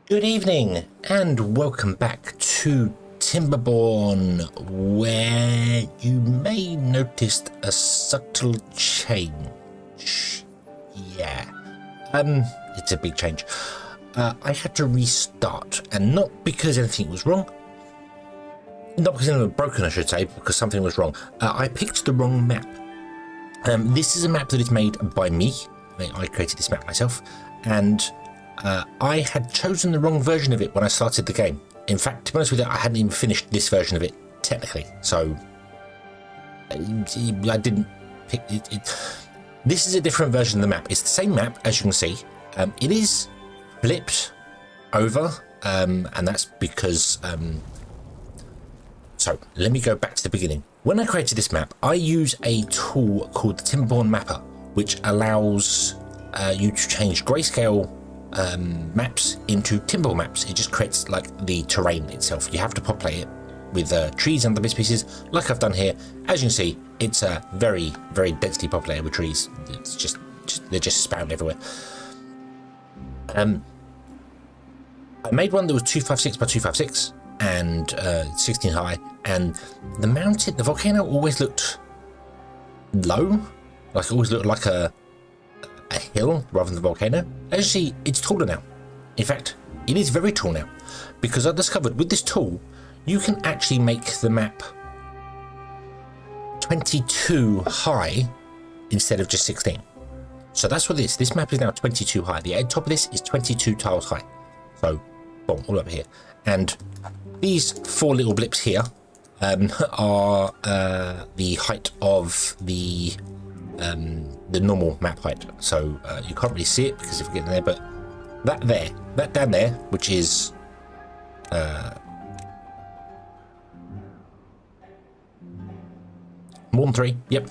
Good evening and welcome back to Timberborn, where you may notice a subtle change. Yeah, it's a big change. I had to restart, and not because anything was wrong, not because anything was broken I should say, because something was wrong. I picked the wrong map. This is a map that is made by me. I created this map myself, and I had chosen the wrong version of it when I started the game. In fact, to be honest with you, I hadn't even finished this version of it, technically. So, I didn't pick it. This is a different version of the map. It's the same map, as you can see. It is flipped over, and that's because... So, let me go back to the beginning. When I created this map, I use a tool called the Timberborn Mapper, which allows you to change grayscale maps into Timberborn maps. It just creates like the terrain itself. You have to populate it with trees and other bits and pieces, like I've done here. As you can see, it's very, very densely populated with trees. It's just they're just spammed everywhere. I made one that was 256 by 256 and 16 high, and the volcano always looked low, like it always looked like a hill rather than the volcano. As you see, it's taller now. In fact, it is very tall now, because I discovered with this tool you can actually make the map 22 high instead of just 16. So that's what this map is now 22 high. The top of this is 22 tiles high. So boom, all up here, and these four little blips here are the height of the normal map height. So you can't really see it because if you get in there, but that down there, which is more than 3, yep,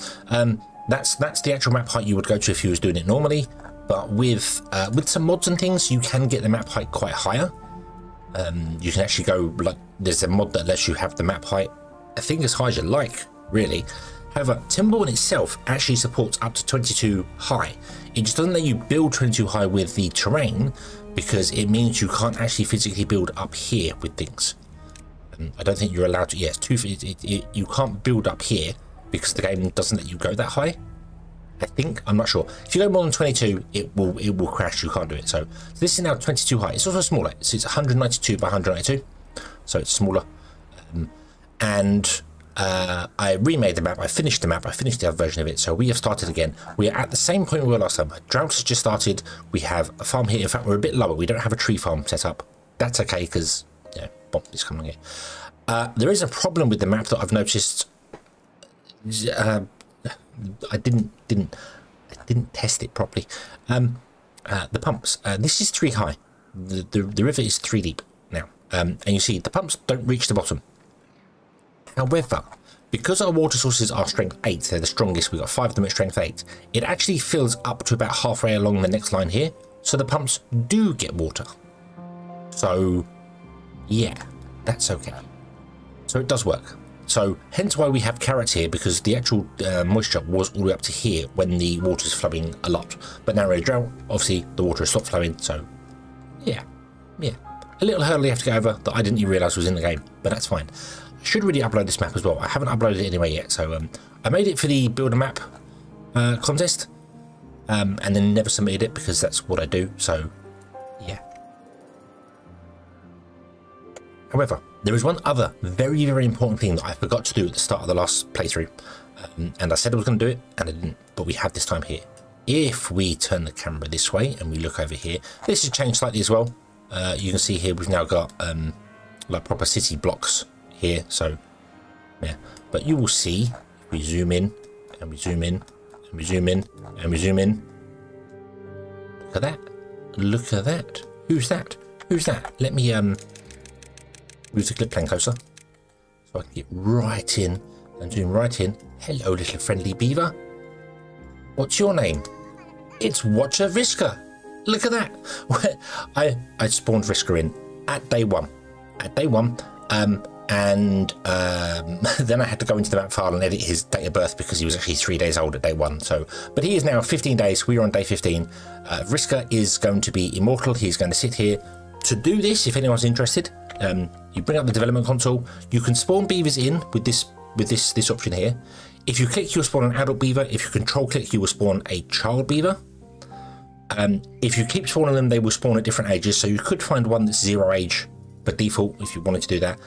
that's the actual map height you would go to if you was doing it normally. But with some mods and things, you can get the map height quite higher. You can actually go, like, there's a mod that lets you have the map height, I think, as high as you like, really. However, Timberborn itself actually supports up to 22 high. It just doesn't let you build 22 high with the terrain, because it means you can't actually physically build up here with things. I don't think you're allowed to. Yes, you can't build up here because the game doesn't let you go that high. I think, I'm not sure. If you go more than 22, it will crash. You can't do it. So this is now 22 high. It's also smaller. So it's 192 by 192, so it's smaller. I remade the map. I finished the map. I finished the other version of it. So we have started again. We are at the same point we were last time. Droughts has just started. We have a farm here. In fact, we're a bit lower. We don't have a tree farm set up. That's okay, because yeah, bomb is coming here. There is a problem with the map that I've noticed. I didn't test it properly. The pumps. This is 3 high. The river is 3 deep now, and you see the pumps don't reach the bottom. However, because our water sources are strength 8, they're the strongest. We've got 5 of them at strength 8. It actually fills up to about halfway along the next line here, so the pumps do get water. So yeah, that's okay. So it does work. So hence why we have carrots here, because the actual moisture was all the way up to here when the water is flowing a lot. But now we're in a drought, obviously the water has stopped flowing. So yeah, a little hurdle you have to get over that I didn't even realise was in the game, but that's fine. I should really upload this map as well. I haven't uploaded it anyway yet. So I made it for the build a map contest, and then never submitted it because that's what I do. So yeah. However, there is one other very, very important thing that I forgot to do at the start of the last playthrough, and I said I was going to do it, and I didn't, but we have this time here. If we turn the camera this way and we look over here, this has changed slightly as well. You can see here we've now got like proper city blocks here, so yeah. But you will see, if we zoom in, and we zoom in, and we zoom in, and we zoom in, look at that, look at that. Who's that? Who's that? Let me move the clip plane closer so I can get right in and zoom right in. Hello, little friendly beaver. What's your name? It's Watcher Vriska. Look at that. I spawned Vriska in at day one. And then I had to go into the map file and edit his date of birth because he was actually 3 days old at day 1. So, but he is now 15 days. We are on day 15. Vriska is going to be immortal. He's going to sit here to do this, if anyone's interested, you bring up the development console. You can spawn beavers in with this option here. If you click, you'll spawn an adult beaver. If you control click, you will spawn a child beaver. If you keep spawning them, they will spawn at different ages. So you could find one that's 0 age by default if you wanted to do that.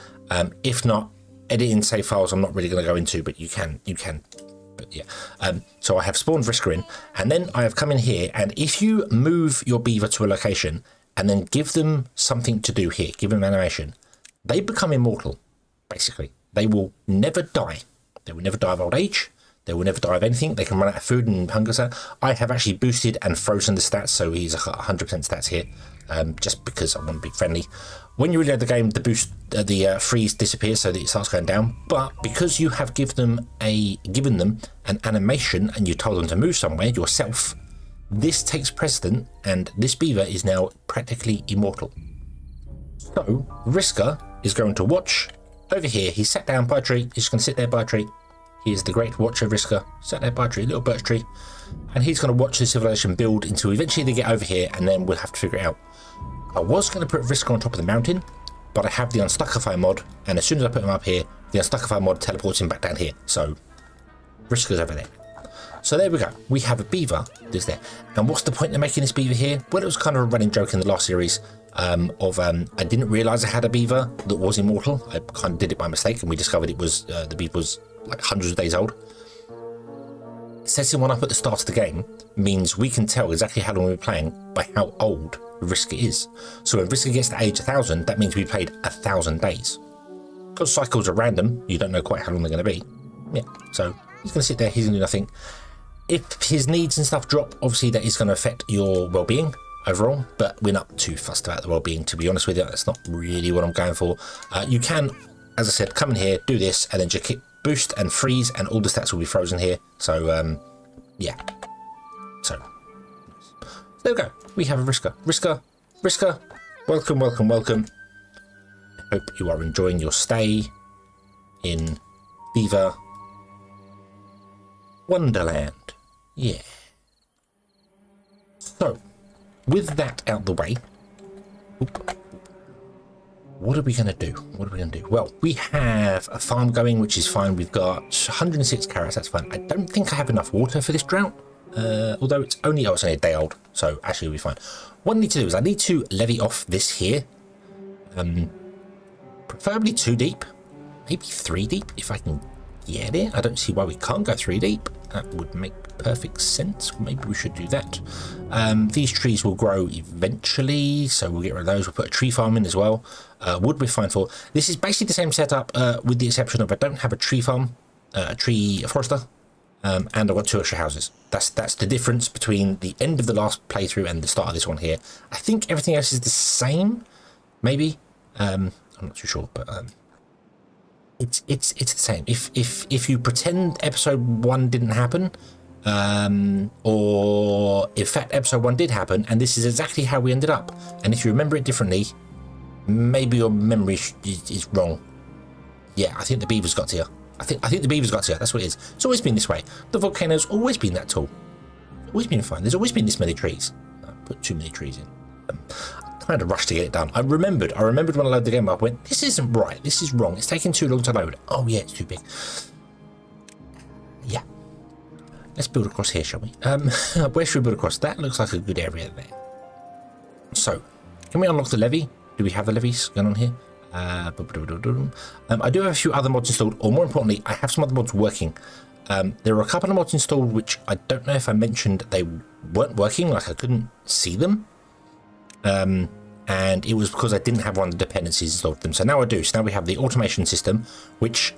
If not, editing save files I'm not really going to go into, but you can. But yeah, so I have spawned Vriska in, and then I have come in here, and if you move your beaver to a location and then give them something to do here, give them animation, they become immortal, basically. They will never die. They will never die of old age. They will never die of anything. They can run out of food and hunger stat. I have actually boosted and frozen the stats, so he's 100% stats here, just because I want to be friendly. When you reload the game, the freeze disappears so that it starts going down. But because you have given them an animation and you told them to move somewhere yourself, this takes precedent, and this beaver is now practically immortal. So Vriska is going to watch over here. He's sat down by a tree. He's just going to sit there by a tree. He is the great watcher Vriska, sat there by a tree, little birch tree, and he's going to watch the civilization build until eventually they get over here, and then we'll have to figure it out. I was going to put Vriska on top of the mountain, but I have the Unstuckify mod, and as soon as I put him up here, the Unstuckify mod teleports him back down here. So Vriska's over there. So there we go. We have a beaver that's there. And what's the point of making this beaver here? Well, it was kind of a running joke in the last series I didn't realise I had a beaver that was immortal. I kind of did it by mistake, and we discovered it was the beaver was like hundreds of days old. Setting one up at the start of the game means we can tell exactly how long we're playing by how old Vriska is. So when Vriska gets to age 1000, that means we played 1000 days. Because cycles are random, you don't know quite how long they're going to be. Yeah, so he's going to sit there, he's going to do nothing. If his needs and stuff drop, obviously that is going to affect your well-being overall, but we're not too fussed about the well-being, to be honest with you. That's not really what I'm going for. You can, as I said, come in here, do this, and then just click boost and freeze, and all the stats will be frozen here. So yeah, so there we go. We have a Vriska. Vriska, welcome, welcome, welcome. I hope you are enjoying your stay in Beaver Wonderland. Yeah. So, with that out the way, what are we going to do? What are we going to do? Well, we have a farm going, which is fine. We've got 106 carrots. That's fine. I don't think I have enough water for this drought. Although it's only a day old, so actually we'll be fine. What I need to do is I need to levy off this here. Preferably 2 deep, maybe 3 deep if I can get it. I don't see why we can't go 3 deep. That would make perfect sense. Maybe we should do that. These trees will grow eventually, so we'll get rid of those. We'll put a tree farm in as well. Wood we're fine for. This is basically the same setup with the exception of I don't have a tree farm, a forester, and I've got 2 extra houses. That's the difference between the end of the last playthrough and the start of this one here. I think everything else is the same, maybe. I'm not too sure, but it's the same. If you pretend episode 1 didn't happen, or in fact episode 1 did happen and this is exactly how we ended up, and if you remember it differently, maybe your memory is wrong. Yeah, I think the beavers got to you. I think the beavers got to you. That's what it is. It's always been this way. The volcano's always been that tall. It's always been fine. There's always been this many trees. I put too many trees in. I had to rush to get it done. I remembered when I loaded the game up, I went, this isn't right, this is wrong, it's taking too long to load. Oh yeah, it's too big. Yeah. Let's build across here, shall we? Where should we build across? That looks like a good area there. So, can we unlock the levee? Do we have the levees going on here? I do have a few other mods installed, or more importantly, I have some other mods working. There are a couple of mods installed which I don't know if I mentioned they weren't working, like I couldn't see them. And it was because I didn't have one of the dependencies installed them. So now I do. So now we have the automation system, which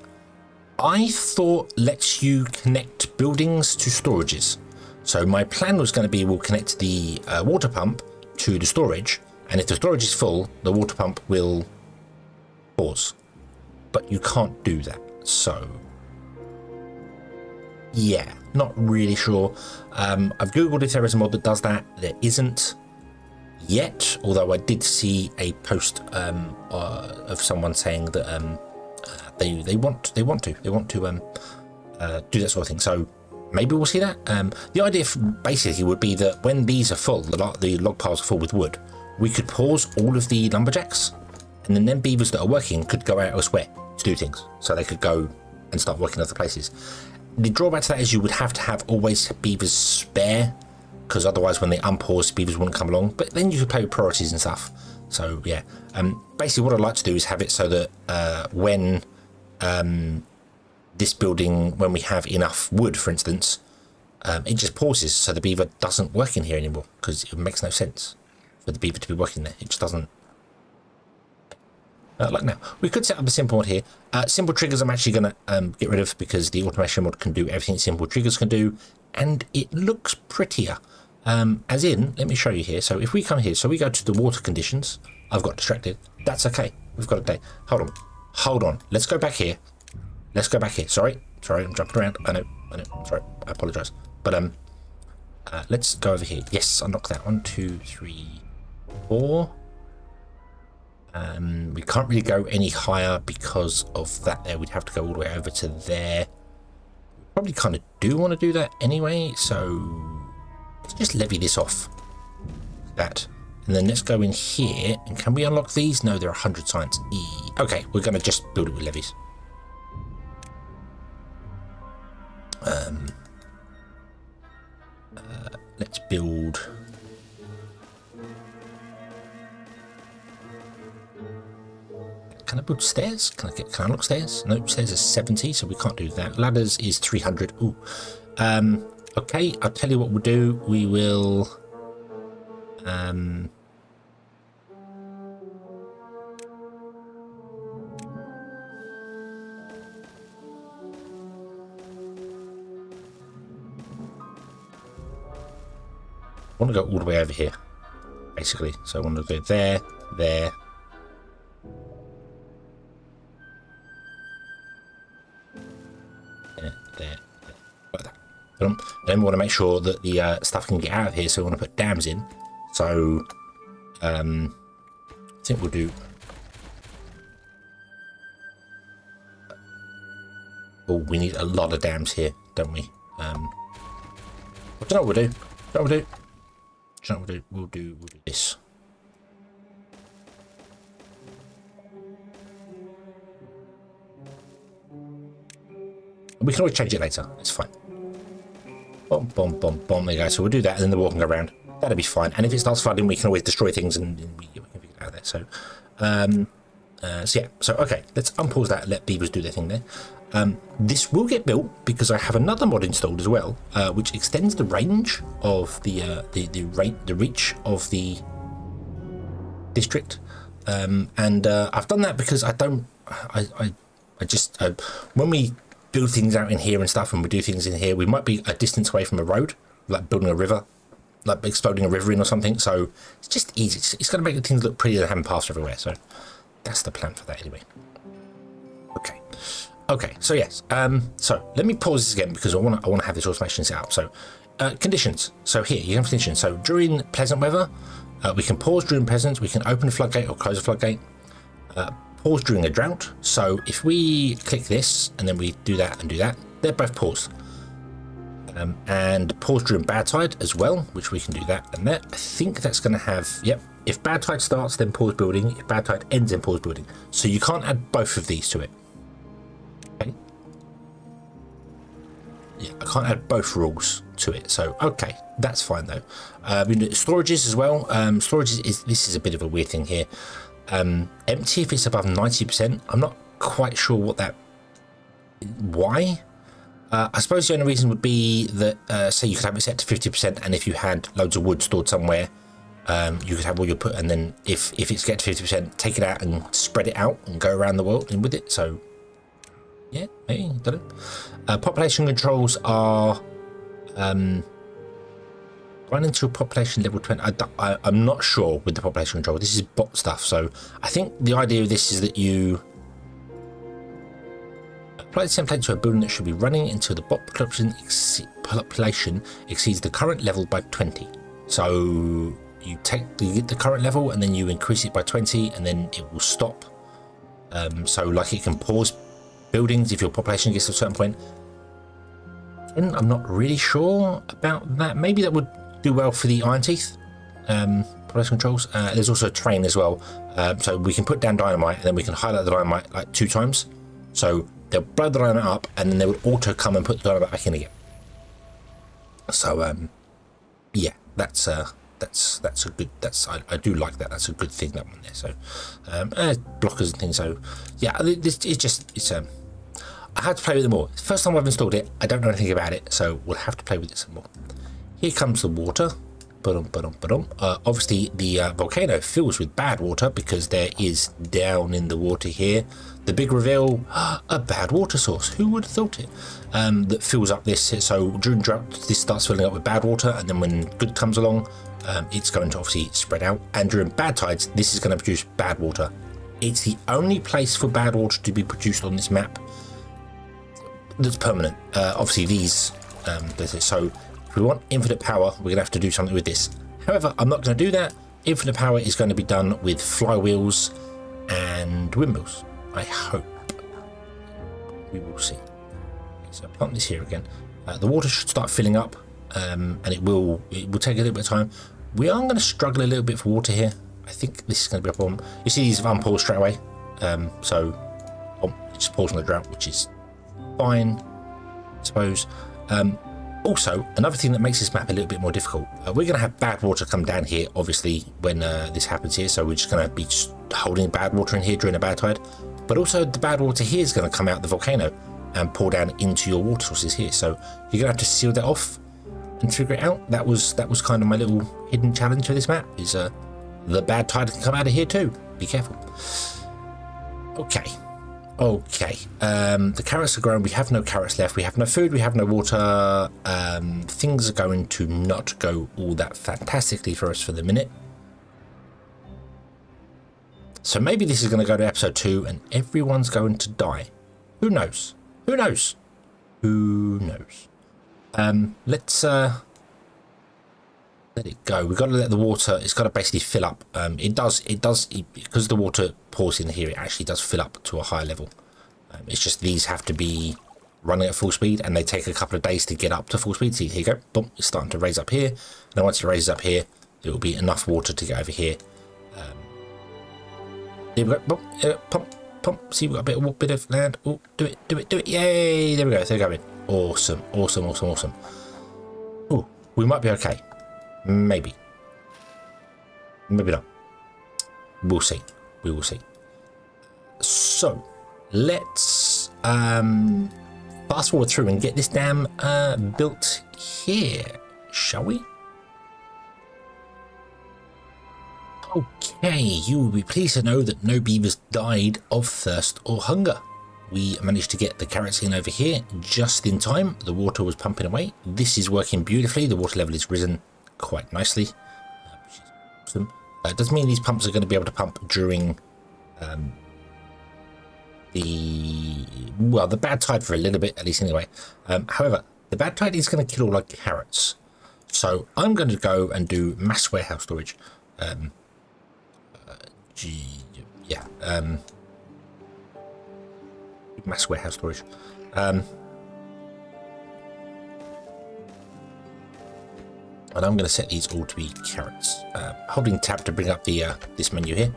I thought lets you connect buildings to storages. So my plan was going to be we'll connect the water pump to the storage, and if the storage is full, the water pump will pause. But you can't do that. So yeah, not really sure. I've googled if there is a mod that does that. There isn't yet, although I did see a post of someone saying that they want to do that sort of thing. So maybe we'll see that. The idea basically would be that when these are full, the log piles are full with wood, we could pause all of the lumberjacks, and then them beavers that are working could go out elsewhere to do things. So they could go and start working other places. The drawback to that is you would have to have always beavers spare, because otherwise when they unpause, beavers wouldn't come along. But then you could play with priorities and stuff. So yeah, basically what I'd like to do is have it so that when this building, when we have enough wood, for instance, it just pauses, so the beaver doesn't work in here anymore, because it makes no sense for the beaver to be working there. It just doesn't. Like now, we could set up a simple mod here. Simple triggers I'm actually going to get rid of, because the automation mod can do everything simple triggers can do, and it looks prettier. As in, let me show you here. So if we come here, so we go to the water conditions. I've got distracted. That's okay. We've got a day. Hold on. Let's go back here. Sorry, I'm jumping around. I know. Sorry, I apologise. But let's go over here. Yes, unlock that. 1, 2, 3, 4. We can't really go any higher because of that there. We'd have to go all the way over to there. Probably kind of do want to do that anyway, so let's just levy this off. That. And then let's go in here, and can we unlock these? No, there are 100 science. Okay, we're going to just build it with levies. Let's build. Can I build stairs? Can I unlock stairs? No, stairs is 70, so we can't do that. Ladders is 300. Ooh. Okay, I'll tell you what we'll do. We will I want to go all the way over here, basically. So I want to go there, there. There, like that. Then we want to make sure that the stuff can get out of here, so we want to put dams in. So I think we'll do. Oh, we need a lot of dams here, don't we? I don't know what we'll do. We'll do this. We can always change it later. It's fine. Boom, boom, boom, boom. There you go. So we'll do that, and then the wall can go around. That'll be fine. And if it starts flooding, we can always destroy things, and we can get it out of there. So, so yeah. So okay, let's unpause that and let beavers do their thing there. This will get built because I have another mod installed as well, which extends the range of the reach of the district. And I've done that because I just when we build things out in here and stuff, and we do things in here, we might be a distance away from a road, like building a river, like exploding a river in or something. So it's just easy. It's going to make things look prettier than having paths everywhere. So that's the plan for that anyway. Okay, so yes, so let me pause this again because I want to have this automation set up. So conditions. So here you have conditions. So during pleasant weather, we can pause during pleasant. We can open a floodgate or close a floodgate. Pause during a drought. So if we click this and then we do that and do that, they're both paused. And pause during bad tide as well, which we can do that and that. I think that's going to have, yep. If bad tide starts, then pause building. If bad tide ends, then pause building. So you can't add both of these to it. Okay. Yeah, I can't add both rules to it. So okay, that's fine though. Storages as well. Storage is this is a bit of a weird thing here. Empty if it's above 90%. I'm not quite sure what that. Why? I suppose the only reason would be that say you could have it set to 50%, and if you had loads of wood stored somewhere, you could have all your put, and then if it's get to 50%, take it out and spread it out and go around the world and with it. So yeah, maybe, don't know. Population controls are run into a population level 20. I'm not sure with the population control. This is bot stuff, so I think the idea of this is that you apply the template to a building that should be running until the bot population exceeds the current level by 20. So you take the current level and then you increase it by 20, and then it will stop. So like it can pause buildings if your population gets to a certain point. And I'm not really sure about that. Maybe that would do well for the iron teeth. place controls. There's also a train as well, so we can put down dynamite and then we can highlight the dynamite like 2 times. So they'll blow the dynamite up and then they would auto come and put the dynamite back in again. So yeah, that's a good, I do like that. That's a good thing, that one there. So blockers and things. So yeah, it's I had to play with it more. First time I've installed it, I don't know anything about it, so we'll have to play with it some more. Here comes the water. Obviously the volcano fills with bad water because there is down in the water here the big reveal, a bad water source. Who would have thought it? That fills up this. So during drought, this starts filling up with bad water, and then when good comes along, it's going to obviously spread out. And during bad tides, this is going to produce bad water. It's the only place for bad water to be produced on this map that's permanent. Obviously these, so if we want infinite power, we're going to have to do something with this. However, I'm not going to do that. Infinite power is going to be done with flywheels and windmills, I hope. We will see. So plant this here again. The water should start filling up, and it will take a little bit of time. We are going to struggle a little bit for water here. I think this is going to be a problem. You see these unpause straight away. So just pause on the drought, which is fine, I suppose. Also, another thing that makes this map a little bit more difficult, we're going to have bad water come down here, obviously, when this happens here. So we're just going to be just holding bad water in here during a bad tide. But also the bad water here is going to come out the volcano and pour down into your water sources here. So you're going to have to seal that off and figure it out. That was kind of my little hidden challenge for this map, is the bad tide can come out of here too. Be careful. Okay. The carrots are grown. We have no carrots left. We have no food. We have no water. Things are going to not go all that fantastically for us for the minute. So maybe this is going to go to episode 2 and everyone's going to die. Who knows? Who knows? Who knows? Let's let it go. We've got to let the water, it's got to basically fill up. It does, because the water pours in here, it actually does fill up to a higher level. It's just these have to be running at full speed and they take a couple of days to get up to full speed. See, here you go. Boom, it's starting to raise up here. And then once it raises up here, it will be enough water to get over here. There we go. Boom, pump. See, we've got a bit of land. Oh, do it. Yay, there we go. They're going. Awesome. Oh, we might be okay. Maybe not. We'll see. We will see. So let's fast forward through and get this dam built here, shall we? Okay, you will be pleased to know that no beavers died of thirst or hunger. We managed to get the carrots in over here just in time. The water was pumping away. This is working beautifully. The water level is risen quite nicely, which is awesome. It does mean these pumps are going to be able to pump during the bad tide for a little bit, at least anyway. However, the bad tide is going to kill all our carrots. So I'm going to go and do mass warehouse storage. Mass warehouse storage. And I'm going to set these all to be carrots. Holding tab to bring up the this menu here.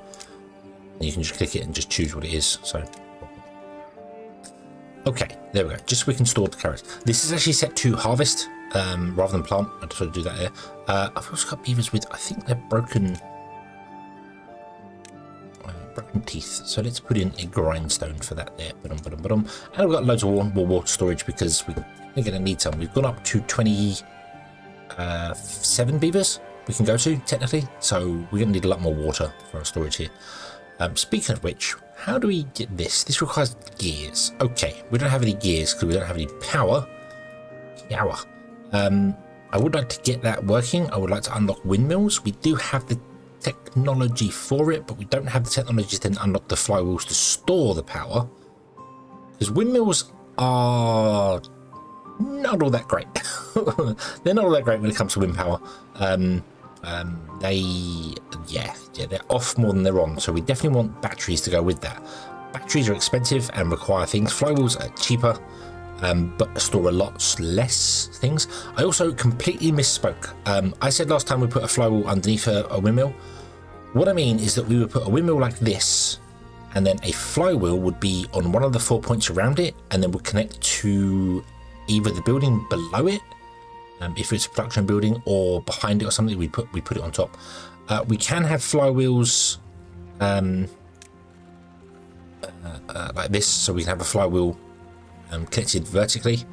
And you can just click it and just choose what it is. So, okay, there we go. Just so we can store the carrots. This is actually set to harvest rather than plant. I just want to do that there. I've also got beavers with, I think they're broken teeth. So let's put in a grindstone for that there. And we've got loads of more water storage because we're going to need some. We've gone up to 27 beavers we can go to technically, so we're going to need a lot more water for our storage here. Speaking of which, how do we get this? This requires gears. Okay, we don't have any gears because we don't have any power. I would like to get that working. I would like to unlock windmills. We do have the technology for it, but we don't have the technology to then unlock the flywheels to store the power, because windmills are not all that great. They're not all that great when it comes to wind power. They're off more than they're on, so we definitely want batteries to go with that. Batteries are expensive and require things. Flywheels are cheaper, but store a lot less things. I also completely misspoke. I said last time we put a flywheel underneath a windmill. What I mean is that we would put a windmill like this, and then a flywheel would be on one of the 4 points around it, and then would connect to either the building below it, if it's a production building, or behind it or something. We put it on top. We can have flywheels like this, so we can have a flywheel connected vertically,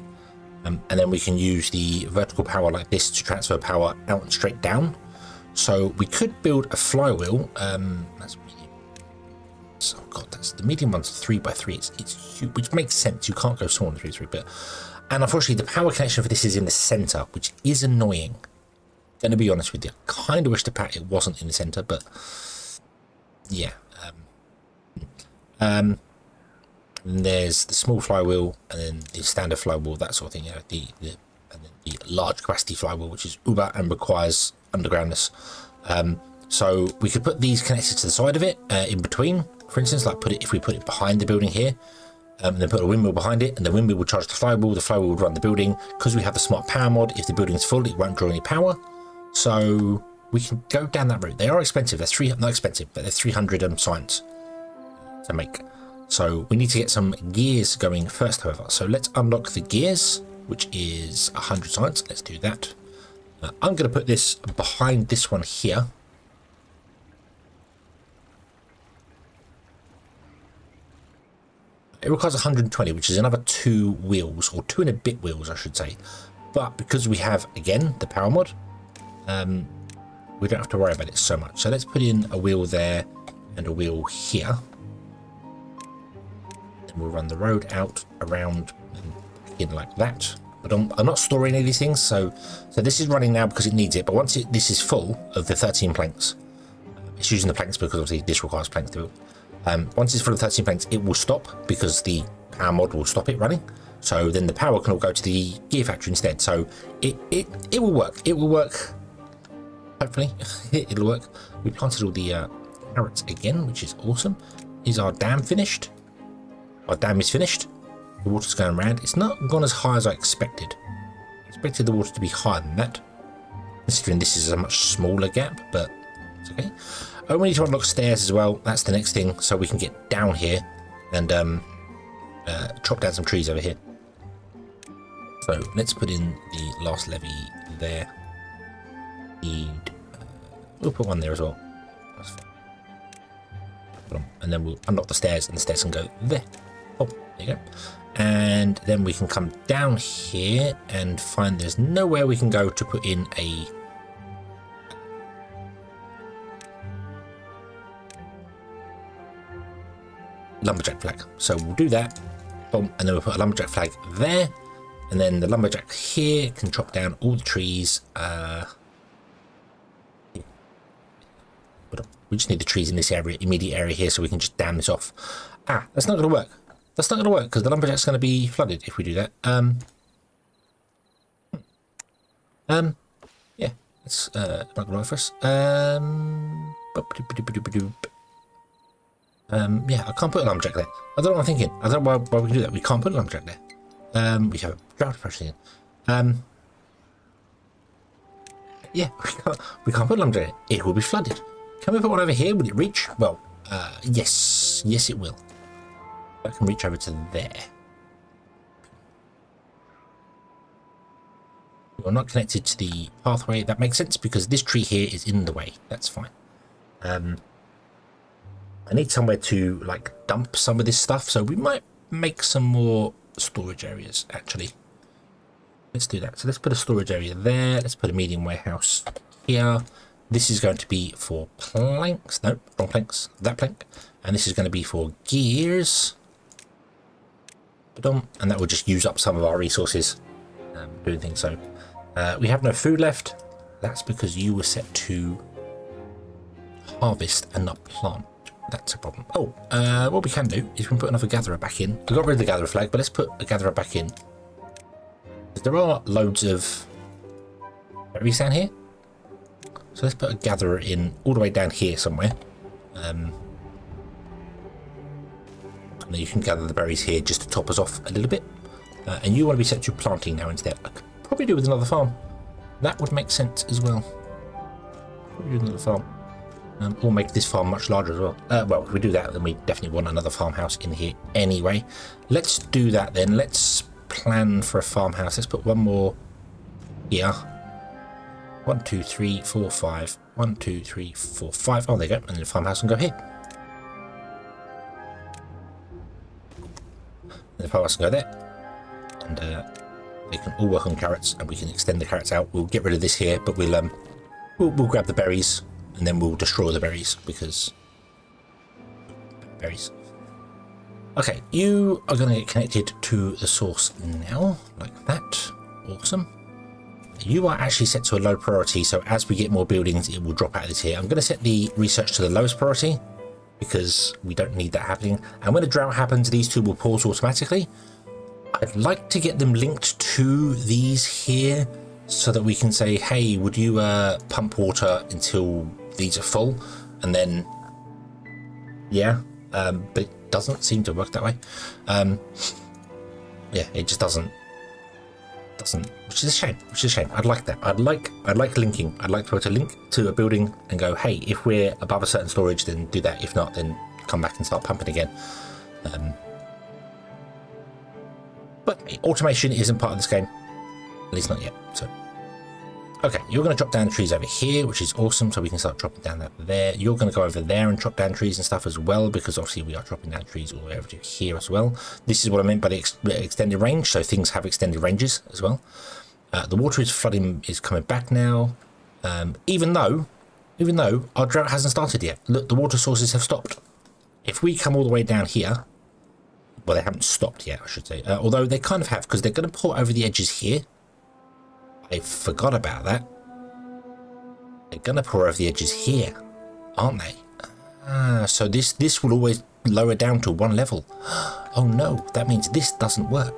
and then we can use the vertical power like this to transfer power out and straight down. So we could build a flywheel. That's medium. So God, that's the medium one's 3x3. It's huge, which makes sense. You can't go smaller than 3x3, but and unfortunately the power connection for this is in the center, which is annoying. Going to be honest with you, kind of wish the pack it wasn't in the center, but yeah. And there's the small flywheel, and then the standard flywheel, that sort of thing. You know, and then the large capacity flywheel, which is uber and requires undergroundness. So we could put these connected to the side of it, in between, for instance, like if we put it behind the building here, and then put a windmill behind it, and the windmill would charge the flywheel would run the building. Because we have the smart power mod, if the building's full, it won't draw any power. So we can go down that route. They are expensive. They're not expensive, but they're 300 science to make. So we need to get some gears going first, however. So let's unlock the gears, which is 100 science. Let's do that. I'm going to put this behind this one here. It requires 120, which is another 2 wheels, or 2 and a bit wheels, I should say. But because we have, again, the power mod, we don't have to worry about it so much. So let's put in a wheel there and a wheel here. Then we'll run the road out, around, and in like that. But I'm not storing any of these things, so this is running now because it needs it. But once this is full of the 13 planks, it's using the planks because obviously this requires planks to build. Once it's full of 13 planks, it will stop because the power mod will stop it running. So then the power can all go to the gear factory instead. So it will work. It will work. Hopefully, it'll work. We planted all the carrots again, which is awesome. Is our dam finished? Our dam is finished. The water's going around. It's not gone as high as I expected. I expected the water to be higher than that, considering this is a much smaller gap, but it's okay. Oh, we need to unlock stairs as well. That's the next thing, so we can get down here and chop down some trees over here. So let's put in the last levee there. We'll put one there as well. That's fine. And then we'll unlock the stairs, and the stairs can go there. Oh, there you go. And then we can come down here and find there's nowhere we can go to put in a lumberjack flag. So we'll do that. Boom, and then we'll put a lumberjack flag there. And then the lumberjack here can chop down all the trees. But we just need the trees in this area, immediate area here, so we can just dam this off. Ah, that's not going to work. That's not going to work because the lumberjack's going to be flooded if we do that. Yeah, it's not going to work for us. Yeah, I can't put a lumberjack there. I don't know what I'm thinking. I don't know why we can do that. We can't put a lumberjack there. We have a drought approaching in. Yeah, we can't put a lumberjack there. It will be flooded. Can we put one over here? Will it reach? Well, yes. Yes, it will. I can reach over to there. You're not connected to the pathway. That makes sense because this tree here is in the way. That's fine. I need somewhere to like dump some of this stuff, so we might make some more storage areas actually. Let's do that. So let's put a storage area there. Let's put a medium warehouse here. This is going to be for planks. No, wrong planks. That plank. And this is going to be for gears. And that will just use up some of our resources doing things. So we have no food left. That's because you were set to harvest and not plant. That's a problem. Oh, what we can do is we can put another gatherer back in. We got rid of the gatherer flag, but let's put a gatherer back in. There are loads of berries down here. So let's put a gatherer in all the way down here somewhere. And then you can gather the berries here just to top us off a little bit. And you want to be set to planting now instead. I could probably do with another farm. That would make sense as well. Probably do another farm. Or make this farm much larger as well. Well, if we do that, then we definitely want another farmhouse in here anyway. Let's do that then. Let's plan for a farmhouse. Let's put one more here. 1, 2, 3, 4, 5. 1, 2, 3, 4, 5. Oh, there you go. And then the farmhouse can go here. And the farmhouse can go there. And they can all work on carrots, and we can extend the carrots out. We'll get rid of this here, but we'll grab the berries, and then we'll destroy the berries because berries. Okay, you are going to get connected to the source now, like that. Awesome. You are actually set to a low priority, so as we get more buildings, it will drop out of this here. I'm going to set the research to the lowest priority because we don't need that happening. And when a drought happens, these two will pause automatically. I'd like to get them linked to these here so that we can say, hey, would you pump water until these are full? And then, yeah, but it doesn't seem to work that way. Yeah, it just doesn't, which is a shame. I'd like that. I'd like linking. I'd like to be able to link to a building and go, hey, if we're above a certain storage, then do that. If not, then come back and start pumping again. But automation isn't part of this game, at least not yet. So, okay, you're going to drop down trees over here, which is awesome. So we can start dropping down that there. You're going to go over there and drop down trees and stuff as well, because obviously we are dropping down trees all the way over to here as well. This is what I meant by the extended range. So things have extended ranges as well. The water is flooding, is coming back now. Even though our drought hasn't started yet. Look, the water sources have stopped. If we come all the way down here, well, they haven't stopped yet, I should say. Although they kind of have, because they're going to pour over the edges here. I forgot about that. They're going to pour over the edges here, aren't they? So this will always lower down to one level. Oh no, that means this doesn't work.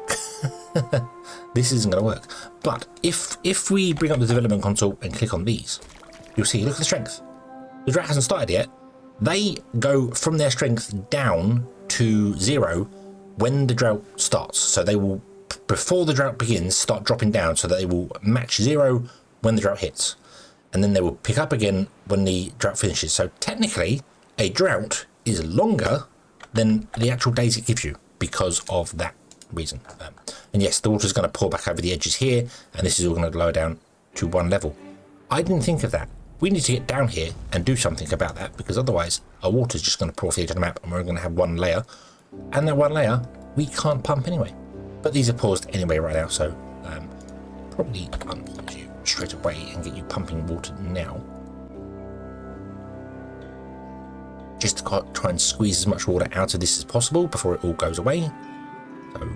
This isn't going to work. But if we bring up the development console and click on these, you'll see, look at the strength. The drought hasn't started yet. They go from their strength down to 0 when the drought starts. So they will, before the drought begins, start dropping down so that they will match 0 when the drought hits. And then they will pick up again when the drought finishes. So technically, a drought is longer than the actual days it gives you because of that reason. And yes, the water is going to pour back over the edges here, and this is all going to lower down to one level. I didn't think of that. We need to get down here and do something about that, because otherwise our water is just going to pour off the edge of the map, and we're going to have one layer. And that one layer, we can't pump anyway. But these are paused anyway right now, so probably unpause you straight away and get you pumping water now. Just to try and squeeze as much water out of this as possible before it all goes away. So,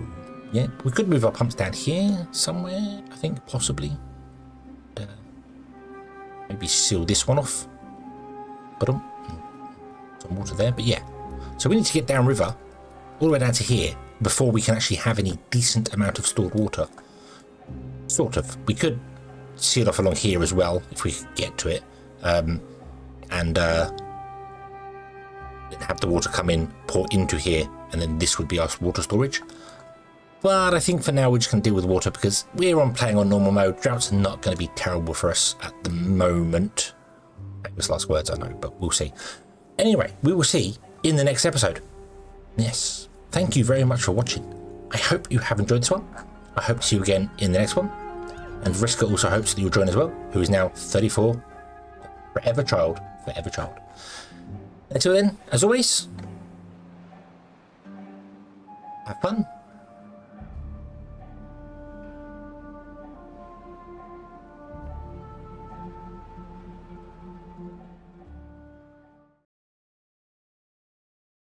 yeah, we could move our pumps down here somewhere, I think, possibly. Maybe seal this one off. Some water there, but yeah. So we need to get downriver, all the way down to here, before we can actually have any decent amount of stored water. Sort of. We could seal off along here as well, if we could get to it. And have the water come in, pour into here, and then this would be our water storage. But I think for now we're just going to deal with water because we're playing on normal mode. Droughts are not going to be terrible for us at the moment. Famous last words, I know, but we'll see. Anyway, we will see in the next episode. Yes, thank you very much for watching. I hope you have enjoyed this one. I hope to see you again in the next one. And Vriska also hopes that you'll join as well, who is now 34. Forever child, forever child. Until then, as always, have fun.